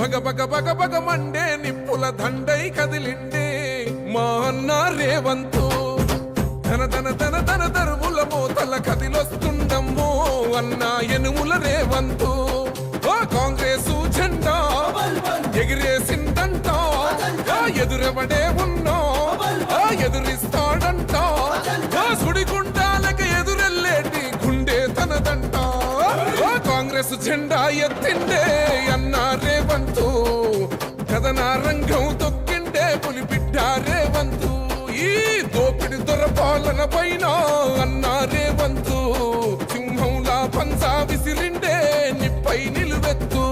బగ బగ బగ Monday నిప్పుల దండై కదిలిండే మా అన్న రేవంతు ధన ధన ధన ధన దరువుల మోతల కదిలొస్తుండమ్మో అన్న ఎనుముల రేవంతు కాంగ్రెసు జెండా ఎగిరేసిందంట ఎదురెవడే ఉన్నా ఎదురిస్తాడంట సుడిగుండాలకి ఎదురెల్లేటి గుండె తనదంట కాంగ్రెస్ జెండా ఎత్తిండే అన్న రేవంతు కథన రంగం తొక్కిండే పులిబిడ్డ రేవంతు ఈ దోపిడి దొరపాలన పైన అన్న రేవంతు సింహంలా పంచా విసిరిండే నిప్పై నిలువెత్తు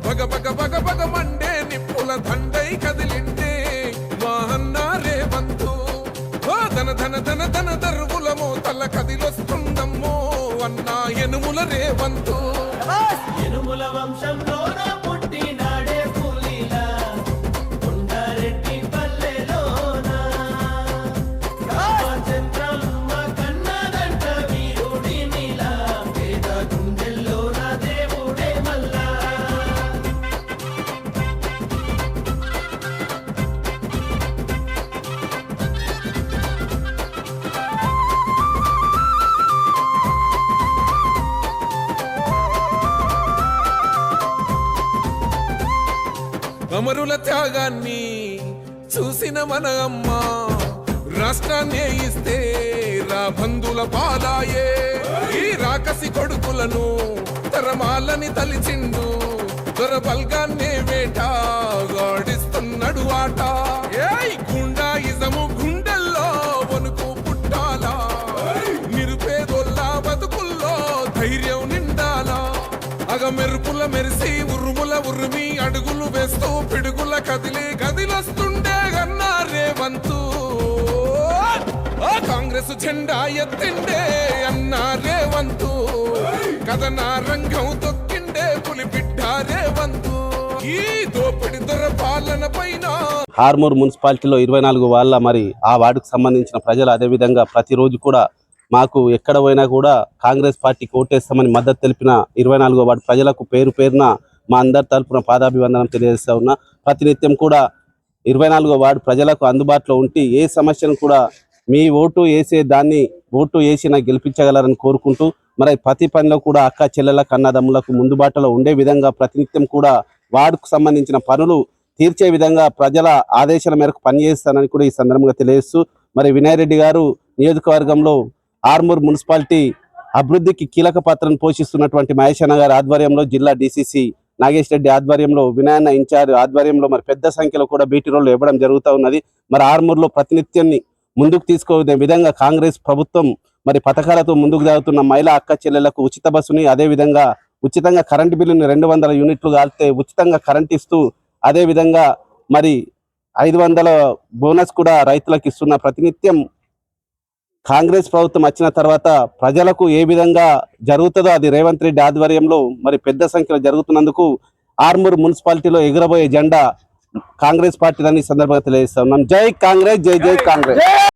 బగ బగ బగ బగ మండే నిప్పుల దండై కదిలిండే మా అన్న రేవంతు ధన ధన ధన ధన దరువుల మోతల కదిలొస్తుందమ్మో అన్న ఎనుముల రేవంతు ఎనుముల వంశంలో పుట్టినాడే పులిలా కొండారెడ్డి పల్లెలోన రామచంద్రమ్మ కన్నదంట వీరుడినిలా పేద గుండెల్లోన దేవుడే మల్లా అమరుల త్యాగాన్ని చూసిన మన అమ్మ రాష్ట్రాన్ని ఇస్తే రా బంధుల పాలాయే ఈ రాకసి కొడుకులను తరమాలని తలిచిండు దొరబల్గాన్నే వేట గాడిస్తున్నాడు ఆట ఏయ్ గుండాయిజము గుండెల్లో వణుకు పుట్టాలా నిరుపేదోల్లా బతుకుల్లో ధైర్యం నిండాలా అగ మెరుపుల మెరిసి ఉరుముల ఉరిమి అడుగులు వేస్తూ పిడుగుల కదిలి గదిలొస్తుండే అన్నా రేవంతు కాంగ్రెస్ జెండా ఎత్తిండే అన్నా రేవంతు కథన రంగం తొక్కిండే పులిబిడ్డ రేవంతు ఈ దోపిడి దొరపాలన పైన ఆర్మూర్ మున్సిపాలిటీలో 24 వాళ్ళ మరి ఆ వార్డుకు సంబంధించిన ప్రజలు అదే విధంగా ప్రతిరోజు కూడా మాకు ఎక్కడ పోయినా కూడా కాంగ్రెస్ పార్టీకి ఓటేస్తామని మద్దతు తెలిపిన 24వ వార్డు ప్రజలకు పేరు పేరున మా అందరి తరపున పాదాభివందనం తెలియజేస్తా ఉన్నా. ప్రతినిత్యం కూడా 24వ వార్డు ప్రజలకు అందుబాటులో ఉండి ఏ సమస్యను కూడా మీ ఓటు వేసే దాన్ని ఓటు వేసి నాకు గెలిపించగలరని కోరుకుంటూ మరి ప్రతి పనిలో కూడా అక్క చెల్లెలకు అన్నదమ్ములకు ముందుబాటులో ఉండే విధంగా ప్రతినిత్యం కూడా వార్డుకు సంబంధించిన పనులు తీర్చే విధంగా ప్రజల ఆదేశాల మేరకు పనిచేస్తానని కూడా ఈ సందర్భంగా తెలియజేస్తూ మరి వినయ్ రెడ్డి గారు నియోజకవర్గంలో ఆర్మూర్ మున్సిపాలిటీ అభివృద్ధికి కీలక పాత్రను పోషిస్తున్నటువంటి మహేష్ అన్న గారి ఆధ్వర్యంలో జిల్లా డీసీసీ నాగేష్ రెడ్డి ఆధ్వర్యంలో వినయన్న ఇన్ఛార్జ్ ఆధ్వర్యంలో మరి పెద్ద సంఖ్యలో కూడా బీటీ రోడ్లు ఇవ్వడం జరుగుతూ ఉన్నది. మరి ఆర్మూర్లో ప్రతినిత్యాన్ని ముందుకు తీసుకునే విధంగా కాంగ్రెస్ ప్రభుత్వం మరి పథకాలతో ముందుకు సాగుతున్న మహిళా అక్క చెల్లెలకు ఉచిత బస్సుని అదేవిధంగా ఉచితంగా కరెంటు బిల్లుని 200 యూనిట్లు కాలితే ఉచితంగా కరెంట్ ఇస్తూ అదేవిధంగా మరి 500 బోనస్ కూడా రైతులకు ఇస్తున్న ప్రతినిత్యం కాంగ్రెస్ ప్రభుత్వం వచ్చిన తర్వాత ప్రజలకు ఏ విధంగా జరుగుతుందో అది రేవంత్ రెడ్డి ఆధ్వర్యంలో మరి పెద్ద సంఖ్యలో జరుగుతున్నందుకు ఆర్మూర్ మున్సిపాలిటీలో ఎగురబోయే జెండా కాంగ్రెస్ పార్టీ అని సందర్భంగా తెలియజేస్తా ఉన్నాం. జై కాంగ్రెస్, జై జై కాంగ్రెస్.